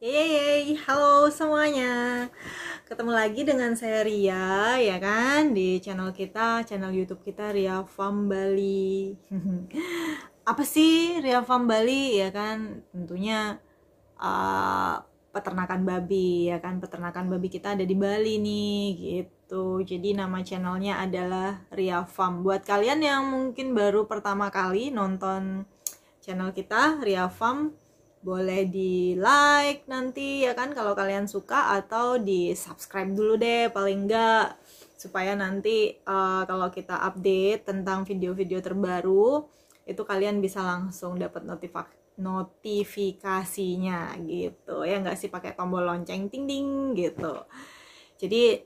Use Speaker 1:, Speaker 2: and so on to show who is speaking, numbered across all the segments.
Speaker 1: Yeay, halo semuanya. Ketemu lagi dengan saya Ria, ya kan, di channel kita, channel YouTube kita Ria Farm Bali. Apa sih Ria Farm Bali, ya kan? Tentunya uh, peternakan babi, ya kan? Peternakan babi kita ada di Bali nih, gitu. Jadi nama channelnya adalah Ria Farm. Buat kalian yang mungkin baru pertama kali nonton channel kita Ria Farm, boleh di like nanti ya kan kalau kalian suka, atau di subscribe dulu deh paling enggak, supaya nanti kalau kita update tentang video-video terbaru itu kalian bisa langsung dapat notifikasinya gitu ya, nggak sih, pakai tombol lonceng ting ding gitu. Jadi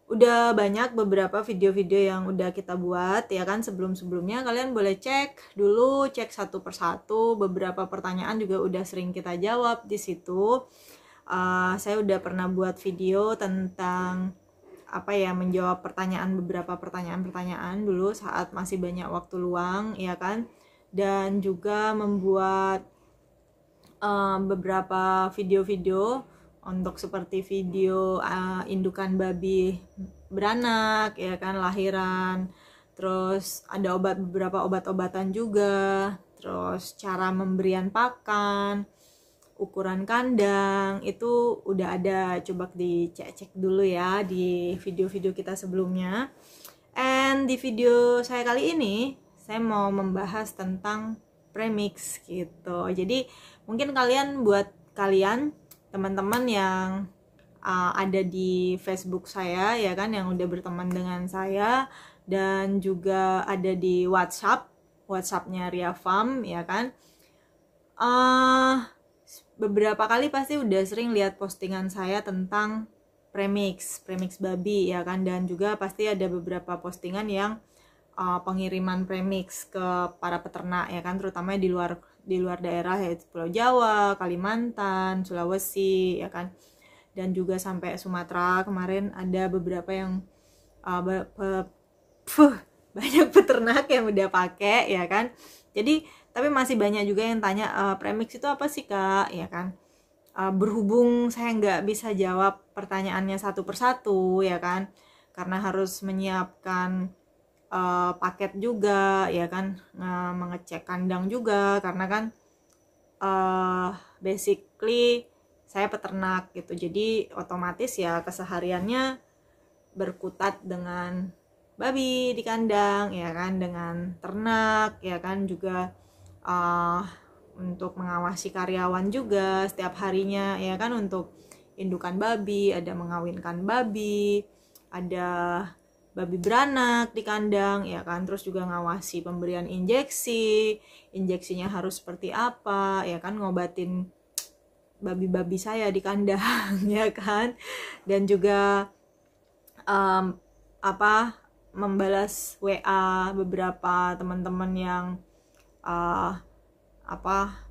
Speaker 1: udah banyak beberapa video-video yang udah kita buat ya kan sebelum-sebelumnya. Kalian boleh cek dulu, cek satu persatu. Beberapa pertanyaan juga udah sering kita jawab di situ. Saya udah pernah buat video tentang menjawab beberapa pertanyaan dulu saat masih banyak waktu luang ya kan, dan juga membuat beberapa video-video untuk seperti video indukan babi beranak ya kan, lahiran, terus ada beberapa obat-obatan juga, terus cara memberian pakan, ukuran kandang, itu udah ada, coba dicek dulu ya di video-video kita sebelumnya. And di video saya kali ini saya mau membahas tentang premix gitu. Jadi mungkin buat kalian teman-teman yang ada di Facebook saya ya kan, yang udah berteman dengan saya, dan juga ada di WhatsAppnya Ria Farm ya kan, beberapa kali pasti udah sering lihat postingan saya tentang premix babi ya kan, dan juga pasti ada beberapa postingan yang pengiriman premix ke para peternak ya kan, terutama di luar daerah, yaitu Pulau Jawa, Kalimantan, Sulawesi ya kan, dan juga sampai Sumatera. Kemarin ada beberapa yang banyak peternak yang udah pakai ya kan. Jadi tapi masih banyak juga yang tanya, premix itu apa sih kak ya kan. Berhubung saya nggak bisa jawab pertanyaannya satu persatu ya kan, karena harus menyiapkan paket juga ya kan, mengecek kandang juga, karena kan basically saya peternak gitu, jadi otomatis ya kesehariannya berkutat dengan babi di kandang ya kan, dengan ternak ya kan, juga untuk mengawasi karyawan juga setiap harinya ya kan, untuk indukan babi, ada mengawinkan babi, ada babi beranak di kandang ya kan, terus juga ngawasi pemberian injeksinya harus seperti apa ya kan, ngobatin babi-babi saya di kandang ya kan, dan juga membalas WA beberapa teman-teman yang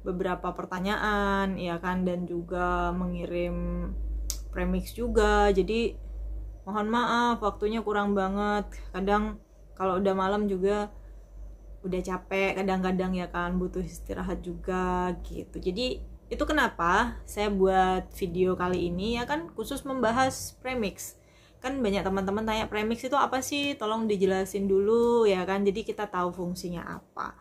Speaker 1: beberapa pertanyaan ya kan, dan juga mengirim premix juga. Jadi mohon maaf waktunya kurang banget, kadang kalau udah malam juga udah capek kadang-kadang ya kan, butuh istirahat juga gitu. Jadi itu kenapa saya buat video kali ini ya kan, khusus membahas premix. Kan banyak teman-teman tanya premix itu apa sih, tolong dijelasin dulu ya kan, jadi kita tahu fungsinya apa.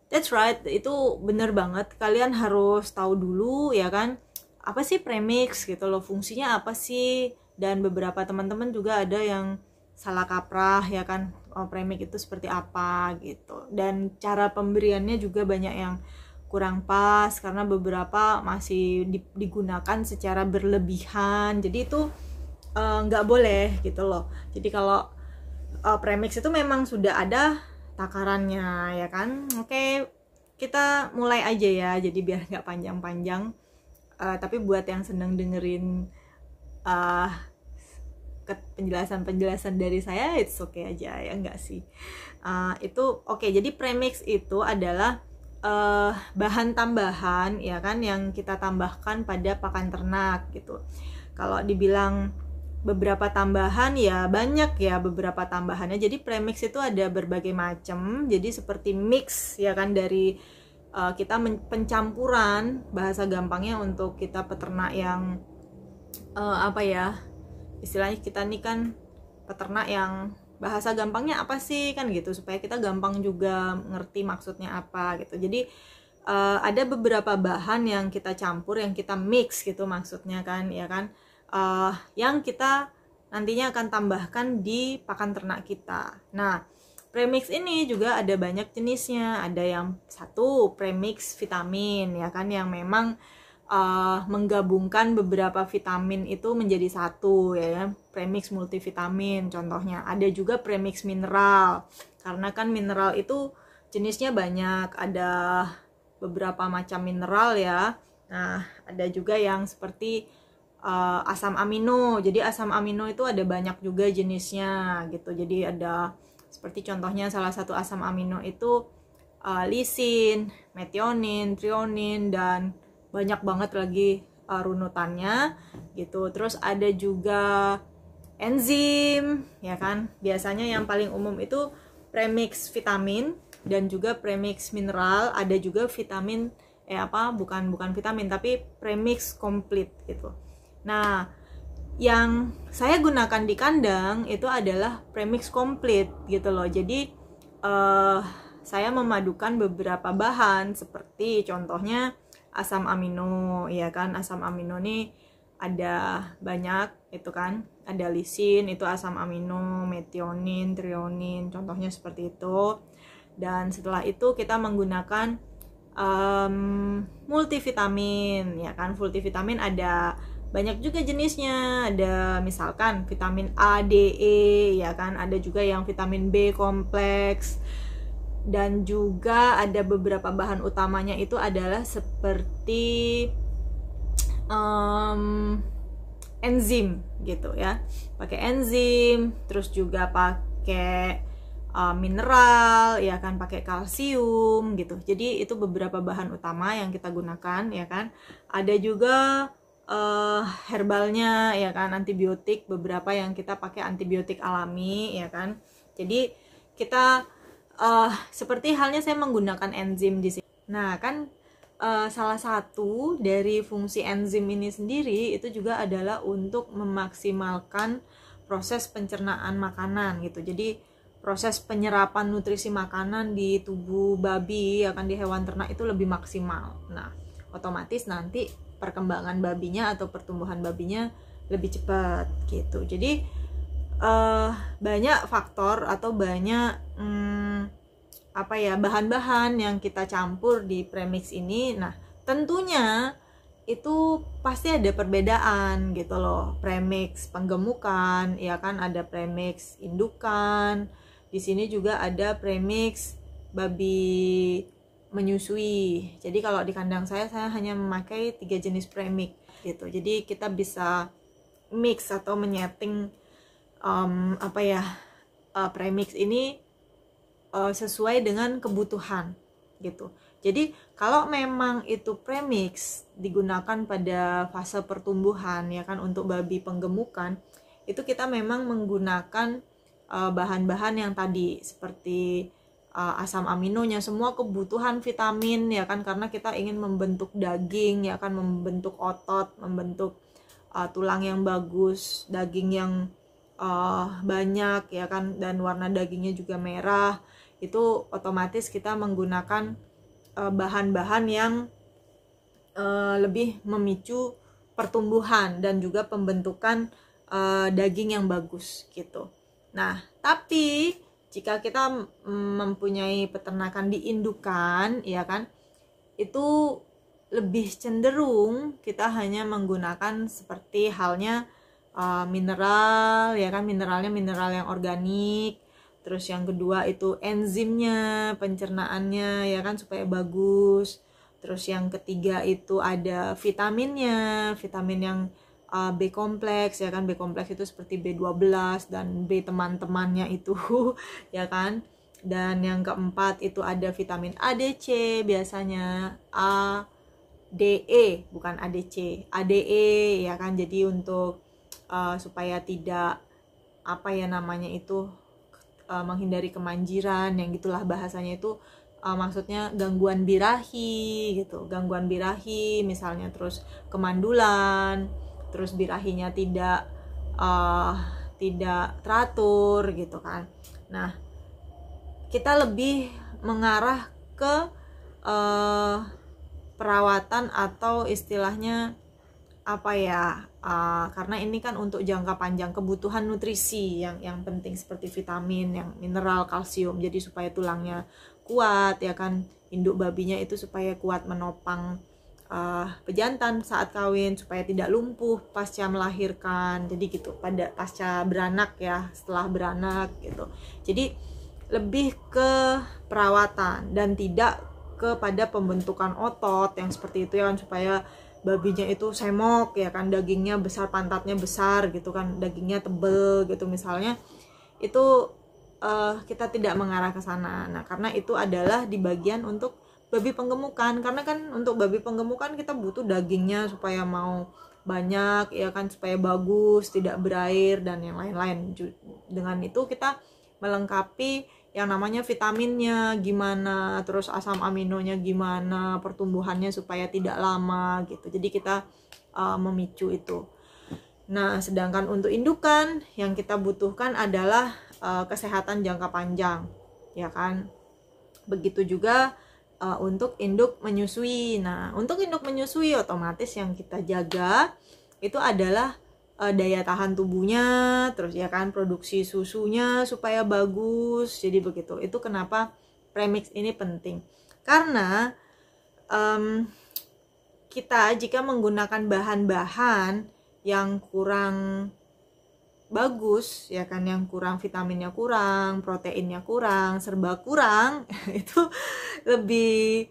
Speaker 1: That's right, itu bener banget, kalian harus tahu dulu ya kan, apa sih premix gitu loh, fungsinya apa sih. Dan beberapa teman-teman juga ada yang salah kaprah ya kan, premix itu seperti apa gitu, dan cara pemberiannya juga banyak yang kurang pas, karena beberapa masih digunakan secara berlebihan, jadi itu nggak boleh gitu loh. Jadi kalau premix itu memang sudah ada takarannya ya kan. Oke, kita mulai aja ya, jadi biar nggak panjang-panjang. Tapi buat yang seneng dengerin penjelasan dari saya, it's okay aja ya, enggak sih. Itu oke. Jadi premix itu adalah bahan tambahan ya kan, yang kita tambahkan pada pakan ternak gitu. Kalau dibilang beberapa tambahan ya banyak ya beberapa tambahannya. Jadi premix itu ada berbagai macam, jadi seperti mix ya kan, dari kita pencampuran, bahasa gampangnya untuk kita peternak yang apa ya, istilahnya kita nih kan peternak yang bahasa gampangnya apa sih kan gitu, supaya kita gampang juga ngerti maksudnya apa gitu. Jadi ada beberapa bahan yang kita campur, yang kita mix gitu maksudnya kan, ya kan, yang kita nantinya akan tambahkan di pakan ternak kita. Nah, premix ini juga ada banyak jenisnya. Ada yang satu premix vitamin, ya kan, yang memang menggabungkan beberapa vitamin itu menjadi satu, ya kan, premix multivitamin contohnya. Ada juga premix mineral, karena kan mineral itu jenisnya banyak, ada beberapa macam mineral ya. Nah, ada juga yang seperti asam amino. Jadi asam amino itu ada banyak juga jenisnya gitu. Jadi ada seperti contohnya salah satu asam amino itu lisin, metionin, trionin, dan banyak banget lagi runutannya gitu. Terus ada juga enzim, ya kan. Biasanya yang paling umum itu premix vitamin dan juga premix mineral. Ada juga vitamin bukan vitamin tapi premix komplit gitu. Nah, yang saya gunakan di kandang itu adalah premix komplit gitu loh. Jadi saya memadukan beberapa bahan seperti contohnya asam amino, ya kan. Asam amino nih ada banyak itu kan. Ada lisin, itu asam amino, metionin, trionin, contohnya seperti itu. Dan setelah itu kita menggunakan multivitamin, ya kan. Multivitamin ada banyak juga jenisnya. Ada misalkan vitamin A, D, E, ya kan. Ada juga yang vitamin B kompleks. Dan juga ada beberapa bahan utamanya itu adalah seperti enzim gitu ya. Pakai enzim, terus juga pakai mineral, ya kan, pakai kalsium gitu. Jadi itu beberapa bahan utama yang kita gunakan, ya kan. Ada juga herbalnya, ya kan, antibiotik, beberapa yang kita pakai antibiotik alami, ya kan. Jadi kita seperti halnya saya menggunakan enzim di sini. Nah, kan salah satu dari fungsi enzim ini sendiri itu juga adalah untuk memaksimalkan proses pencernaan makanan gitu. Jadi proses penyerapan nutrisi makanan di tubuh babi, ya kan, di hewan ternak itu lebih maksimal. Nah, otomatis nanti perkembangan babinya atau pertumbuhan babinya lebih cepat gitu. Jadi banyak faktor atau banyak bahan-bahan yang kita campur di premix ini. Nah, tentunya itu pasti ada perbedaan gitu loh. Premix penggemukan, ya kan, ada premix indukan. Di sini juga ada premix babi menyusui. Jadi kalau di kandang saya hanya memakai 3 jenis premix gitu. Jadi kita bisa mix atau menyeting premix ini sesuai dengan kebutuhan gitu. Jadi kalau memang itu premix digunakan pada fase pertumbuhan, ya kan, untuk babi penggemukan, itu kita memang menggunakan bahan-bahan yang tadi seperti asam aminonya, semua kebutuhan vitamin, ya kan, karena kita ingin membentuk daging, ya kan, membentuk otot, membentuk tulang yang bagus, daging yang banyak, ya kan, dan warna dagingnya juga merah. Itu otomatis kita menggunakan bahan-bahan yang lebih memicu pertumbuhan dan juga pembentukan daging yang bagus gitu. Nah, tapi jika kita mempunyai peternakan di indukan, ya kan, itu lebih cenderung kita hanya menggunakan seperti halnya mineral, ya kan, mineralnya mineral yang organik. Terus yang kedua itu enzimnya, pencernaannya, ya kan, supaya bagus. Terus yang ketiga itu ada vitaminnya, vitamin yang B kompleks, ya kan. B kompleks itu seperti B12 dan B teman-temannya itu ya kan. Dan yang keempat itu ada vitamin ADC, biasanya ADE, bukan ADC, ADE, ya kan. Jadi untuk supaya tidak menghindari kemanjiran, yang gitulah bahasanya itu, maksudnya gangguan birahi gitu, gangguan birahi misalnya, terus kemandulan, terus birahinya tidak teratur gitu kan. Nah, kita lebih mengarah ke perawatan atau istilahnya apa ya, karena ini kan untuk jangka panjang, kebutuhan nutrisi yang penting seperti vitamin, yang mineral, kalsium, jadi supaya tulangnya kuat ya kan, induk babinya itu supaya kuat menopang pejantan saat kawin, supaya tidak lumpuh pasca melahirkan, jadi gitu, pada pasca beranak ya, setelah beranak gitu. Jadi lebih ke perawatan dan tidak kepada pembentukan otot yang seperti itu ya kan, supaya babinya itu semok ya kan, dagingnya besar, pantatnya besar gitu kan, dagingnya tebel gitu misalnya, itu kita tidak mengarah ke sana. Nah, karena itu adalah di bagian untuk babi penggemukan, karena kan untuk babi penggemukan kita butuh dagingnya supaya mau banyak ya kan, supaya bagus, tidak berair dan yang lain-lain. Dengan itu kita melengkapi yang namanya vitaminnya gimana, terus asam aminonya gimana, pertumbuhannya supaya tidak lama gitu. Jadi kita memicu itu. Nah, sedangkan untuk indukan yang kita butuhkan adalah kesehatan jangka panjang, ya kan. Begitu juga untuk induk menyusui. Nah, untuk induk menyusui otomatis yang kita jaga itu adalah daya tahan tubuhnya, terus ya kan, produksi susunya supaya bagus. Jadi begitu. Itu kenapa premix ini penting. Karena kita jika menggunakan bahan-bahan yang kurang bagus ya kan, yang kurang, vitaminnya kurang, proteinnya kurang, serba kurang itu lebih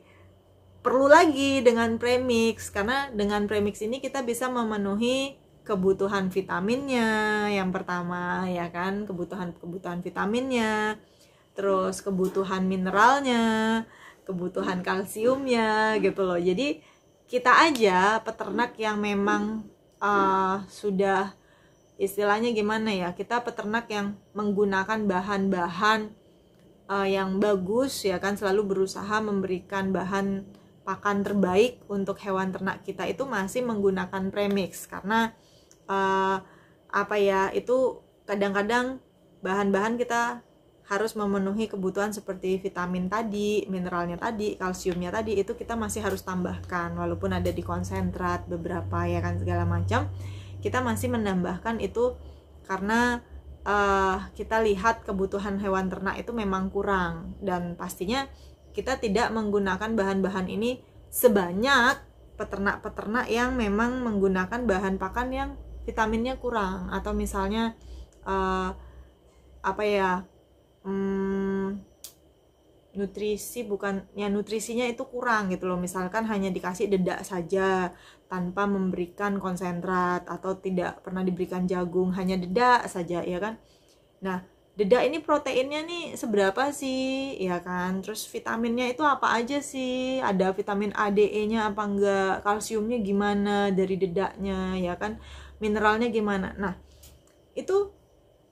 Speaker 1: perlu lagi dengan premix, karena dengan premix ini kita bisa memenuhi kebutuhan vitaminnya yang pertama ya kan, kebutuhan vitaminnya, terus kebutuhan mineralnya, kebutuhan kalsiumnya gitu loh. Jadi kita aja peternak yang memang sudah istilahnya gimana ya, kita peternak yang menggunakan bahan-bahan yang bagus ya kan, selalu berusaha memberikan bahan pakan terbaik untuk hewan ternak kita, itu masih menggunakan premix. Karena apa ya, itu kadang-kadang bahan-bahan kita harus memenuhi kebutuhan seperti vitamin tadi, mineralnya tadi, kalsiumnya tadi, itu kita masih harus tambahkan, walaupun ada di konsentrat beberapa ya kan, segala macam kita masih menambahkan itu, karena kita lihat kebutuhan hewan ternak itu memang kurang, dan pastinya kita tidak menggunakan bahan-bahan ini sebanyak peternak-peternak yang memang menggunakan bahan pakan yang vitaminnya kurang, atau misalnya apa ya, nutrisinya itu kurang gitu loh. Misalkan hanya dikasih dedak saja tanpa memberikan konsentrat, atau tidak pernah diberikan jagung, hanya dedak saja ya kan. Nah, dedak ini proteinnya nih seberapa sih ya kan, terus vitaminnya itu apa aja sih, ada vitamin A, D, E nya apa enggak, kalsiumnya gimana dari dedaknya ya kan, mineralnya gimana. Nah, itu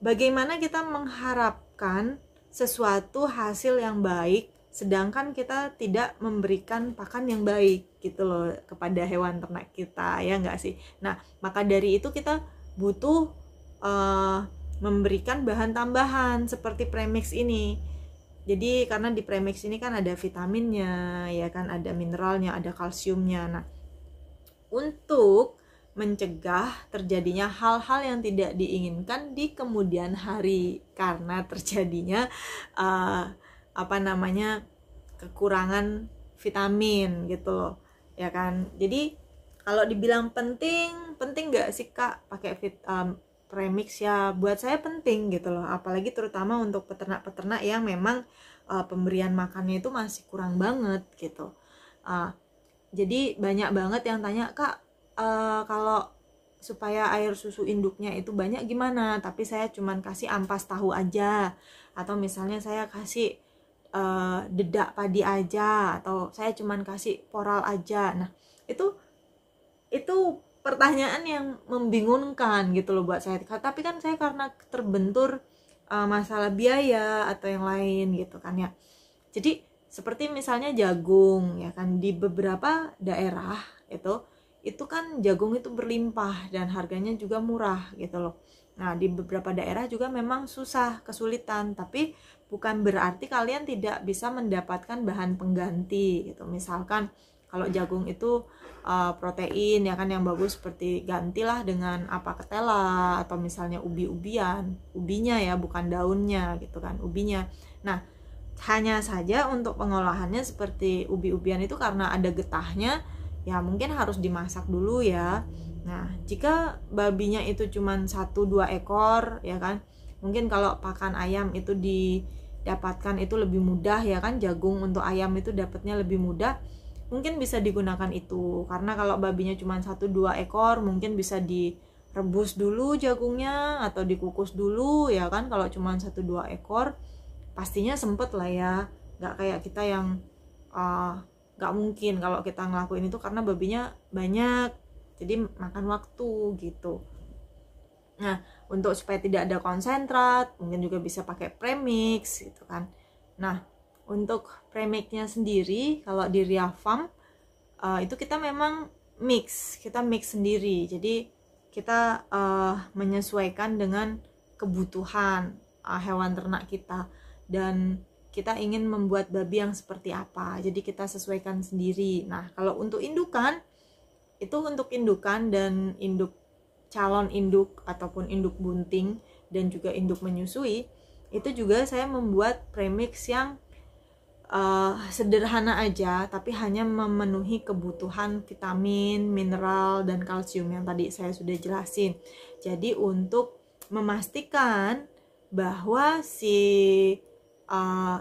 Speaker 1: bagaimana kita mengharapkan sesuatu hasil yang baik sedangkan kita tidak memberikan pakan yang baik gitu loh kepada hewan ternak kita, ya enggak sih. Nah, maka dari itu kita butuh memberikan bahan tambahan seperti premix ini. Jadi karena di premix ini kan ada vitaminnya ya kan, ada mineralnya, ada kalsiumnya. Nah, untuk mencegah terjadinya hal-hal yang tidak diinginkan di kemudian hari karena terjadinya kekurangan vitamin gitu loh ya kan. Jadi kalau dibilang penting nggak sih Kak pakai premix, ya buat saya penting gitu loh, apalagi terutama untuk peternak-peternak yang memang pemberian makannya itu masih kurang banget gitu. Jadi banyak banget yang tanya, Kak, kalau supaya air susu induknya itu banyak gimana, tapi saya cuman kasih ampas tahu aja, atau misalnya saya kasih dedak padi aja, atau saya cuman kasih poral aja. Nah, itu pertanyaan yang membingungkan gitu loh buat saya. Tapi kan saya karena terbentur masalah biaya atau yang lain gitu kan ya, jadi seperti misalnya jagung ya kan, di beberapa daerah itu kan jagung itu berlimpah dan harganya juga murah gitu loh. Nah, di beberapa daerah juga memang susah, kesulitan, tapi bukan berarti kalian tidak bisa mendapatkan bahan pengganti gitu. Misalkan kalau jagung itu protein ya kan yang bagus, seperti gantilah dengan apa, ketela atau misalnya ubi-ubian, ubinya ya bukan daunnya gitu kan, ubinya. Nah, hanya saja untuk pengolahannya seperti ubi-ubian itu karena ada getahnya ya mungkin harus dimasak dulu ya. Nah, jika babinya itu cuma 1-2 ekor ya kan, mungkin kalau pakan ayam itu didapatkan itu lebih mudah ya kan, jagung untuk ayam itu dapatnya lebih mudah, mungkin bisa digunakan itu. Karena kalau babinya cuma 1-2 ekor mungkin bisa direbus dulu jagungnya atau dikukus dulu ya kan. Kalau cuma 1-2 ekor pastinya sempet lah ya, nggak kayak kita yang nggak mungkin kalau kita ngelakuin itu karena babinya banyak, jadi makan waktu gitu. Nah, untuk supaya tidak ada konsentrat mungkin juga bisa pakai premix gitu kan. Nah, untuk premixnya sendiri kalau di Ria Farm itu kita memang kita mix sendiri, jadi kita menyesuaikan dengan kebutuhan hewan ternak kita, dan kita ingin membuat babi yang seperti apa, jadi kita sesuaikan sendiri. Nah, kalau untuk indukan, itu untuk indukan dan calon induk ataupun induk bunting dan juga induk menyusui, itu juga saya membuat premix yang sederhana aja, tapi hanya memenuhi kebutuhan vitamin, mineral, dan kalsium yang tadi saya sudah jelasin. Jadi untuk memastikan bahwa si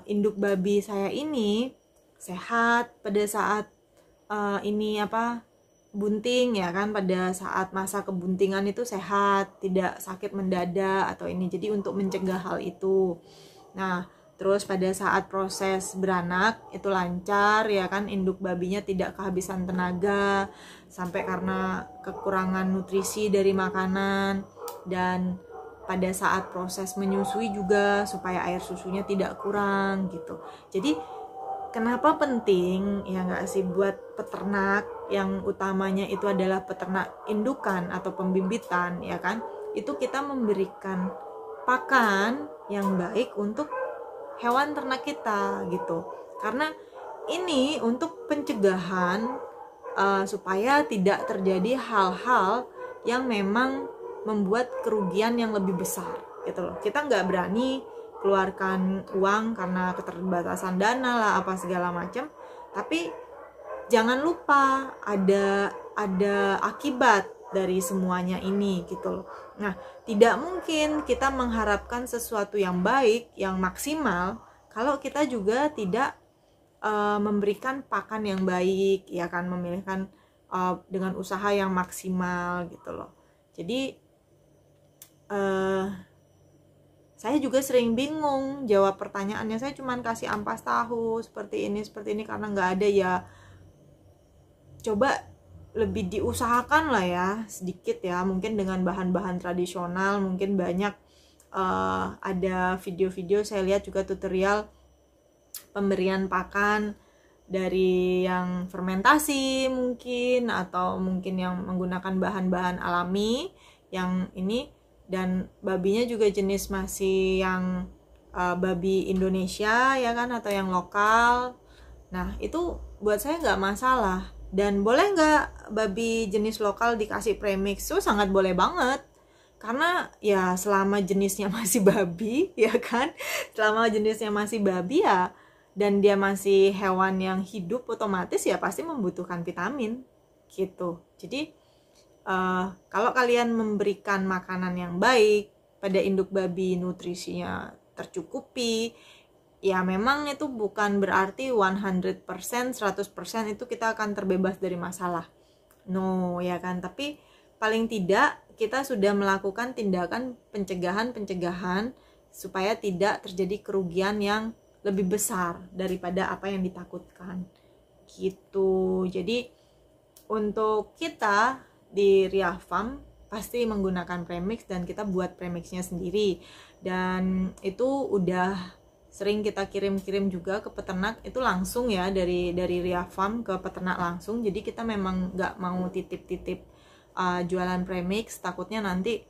Speaker 1: induk babi saya ini sehat pada saat bunting ya kan, pada saat masa kebuntingan itu sehat, tidak sakit mendadak atau ini. Jadi untuk mencegah hal itu. Nah, terus pada saat proses beranak itu lancar ya kan, induk babinya tidak kehabisan tenaga sampai karena kekurangan nutrisi dari makanan, dan pada saat proses menyusui juga supaya air susunya tidak kurang gitu. Jadi kenapa penting ya nggak sih buat peternak yang utamanya itu adalah peternak indukan atau pembibitan ya kan, itu kita memberikan pakan yang baik untuk hewan ternak kita gitu. Karena ini untuk pencegahan supaya tidak terjadi hal-hal yang memang membuat kerugian yang lebih besar gitu loh. Kita nggak berani keluarkan uang karena keterbatasan dana lah apa segala macam, tapi jangan lupa ada akibat dari semuanya ini gitu loh. Nah, tidak mungkin kita mengharapkan sesuatu yang baik, yang maksimal kalau kita juga tidak memberikan pakan yang baik ya kan, memilihkan dengan usaha yang maksimal gitu loh. Jadi saya juga sering bingung jawab pertanyaannya. Saya cuma kasih ampas tahu seperti ini karena nggak ada ya. Coba lebih diusahakan lah ya sedikit ya, mungkin dengan bahan-bahan tradisional. Mungkin banyak ada video-video saya lihat juga tutorial pemberian pakan dari yang fermentasi mungkin, atau mungkin yang menggunakan bahan-bahan alami yang ini. Dan babinya juga jenis masih yang babi Indonesia ya kan, atau yang lokal. Nah, itu buat saya nggak masalah. Dan boleh nggak babi jenis lokal dikasih premix? So, sangat boleh banget. Karena ya selama jenisnya masih babi ya kan, selama jenisnya masih babi ya, dan dia masih hewan yang hidup, otomatis ya pasti membutuhkan vitamin gitu. Jadi kalau kalian memberikan makanan yang baik pada induk babi, nutrisinya tercukupi, ya memang itu bukan berarti 100%, 100% itu kita akan terbebas dari masalah. No, ya kan? Tapi paling tidak kita sudah melakukan tindakan pencegahan supaya tidak terjadi kerugian yang lebih besar daripada apa yang ditakutkan. Gitu. Jadi untuk kita di Ria Farm pasti menggunakan premix, dan kita buat premixnya sendiri, dan itu udah sering kita kirim-kirim juga ke peternak itu langsung ya, dari Ria Farm ke peternak langsung. Jadi kita memang nggak mau titip-titip jualan premix, takutnya nanti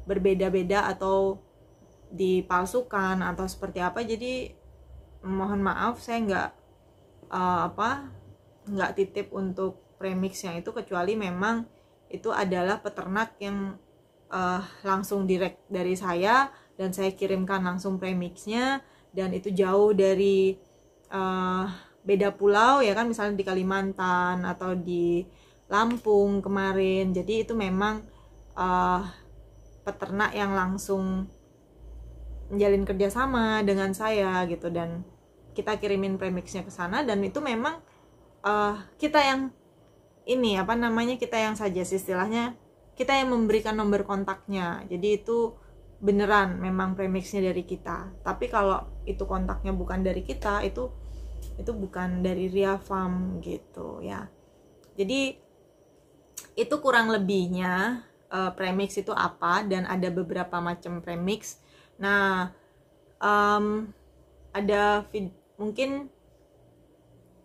Speaker 1: berbeda-beda atau dipalsukan atau seperti apa. Jadi mohon maaf, saya nggak titip untuk premixnya itu, kecuali memang itu adalah peternak yang langsung direct dari saya dan saya kirimkan langsung premixnya, dan itu jauh dari beda pulau ya kan, misalnya di Kalimantan atau di Lampung kemarin. Jadi itu memang peternak yang langsung menjalin kerjasama dengan saya gitu, dan kita kirimin premixnya ke sana, dan itu memang kita yang kita yang suggest, istilahnya kita yang memberikan nomor kontaknya. Jadi itu beneran memang premixnya dari kita. Tapi kalau itu kontaknya bukan dari kita, itu bukan dari Ria Farm gitu ya. Jadi itu kurang lebihnya premix itu apa, dan ada beberapa macam premix. Nah, mungkin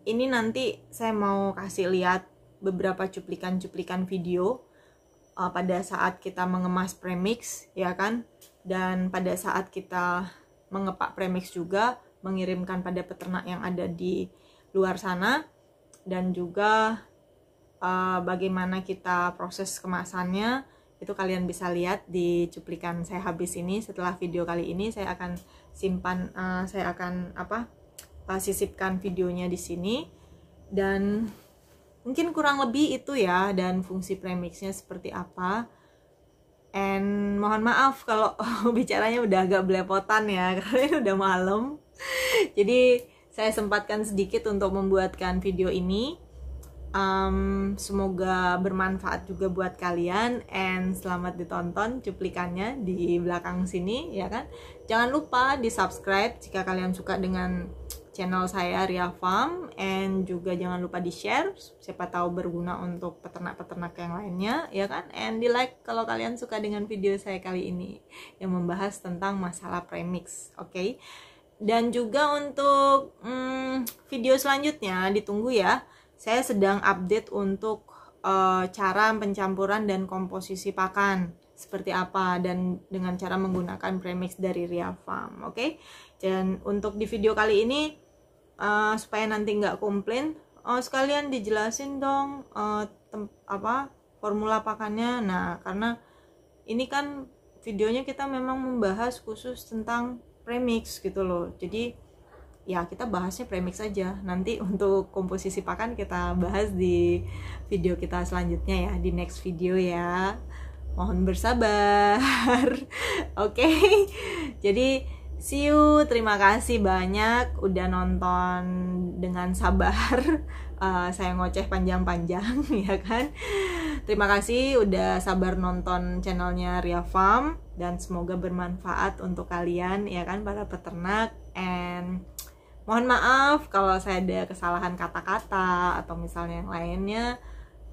Speaker 1: ini nanti saya mau kasih lihat beberapa cuplikan video pada saat kita mengemas premix ya kan, dan pada saat kita mengepak premix juga, mengirimkan pada peternak yang ada di luar sana, dan juga bagaimana kita proses kemasannya. Itu kalian bisa lihat di cuplikan saya habis ini. Setelah video kali ini saya akan simpan, sisipkan videonya di sini, dan mungkin kurang lebih itu ya, dan fungsi premixnya seperti apa. And mohon maaf kalau bicaranya udah agak belepotan ya, karena ini udah malam. Jadi saya sempatkan sedikit untuk membuatkan video ini. Semoga bermanfaat juga buat kalian, and selamat ditonton cuplikannya di belakang sini ya kan. Jangan lupa di subscribe jika kalian suka dengan channel saya Ria Farm, and juga jangan lupa di share, siapa tahu berguna untuk peternak-peternak yang lainnya ya kan, and di like kalau kalian suka dengan video saya kali ini yang membahas tentang masalah premix. Oke. Dan juga untuk video selanjutnya ditunggu ya. Saya sedang update untuk cara pencampuran dan komposisi pakan seperti apa, dan dengan cara menggunakan premix dari Ria Farm. Oke. Dan untuk di video kali ini, supaya nanti nggak komplain, sekalian dijelasin dong formula pakannya. Nah, karena ini kan videonya kita memang membahas khusus tentang premix gitu loh, jadi ya kita bahasnya premix aja. Nanti untuk komposisi pakan kita bahas di video kita selanjutnya ya, di next video ya, mohon bersabar. Oke. Jadi see you, terima kasih banyak udah nonton dengan sabar. Saya ngoceh panjang-panjang ya kan. Terima kasih udah sabar nonton channelnya Ria Farm, dan semoga bermanfaat untuk kalian ya kan, para peternak. And mohon maaf kalau saya ada kesalahan kata-kata atau misalnya yang lainnya.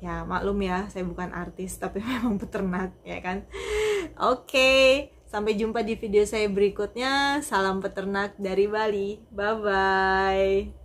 Speaker 1: Ya maklum ya, saya bukan artis tapi memang peternak ya kan. Oke. Sampai jumpa di video saya berikutnya. Salam peternak dari Bali. Bye-bye.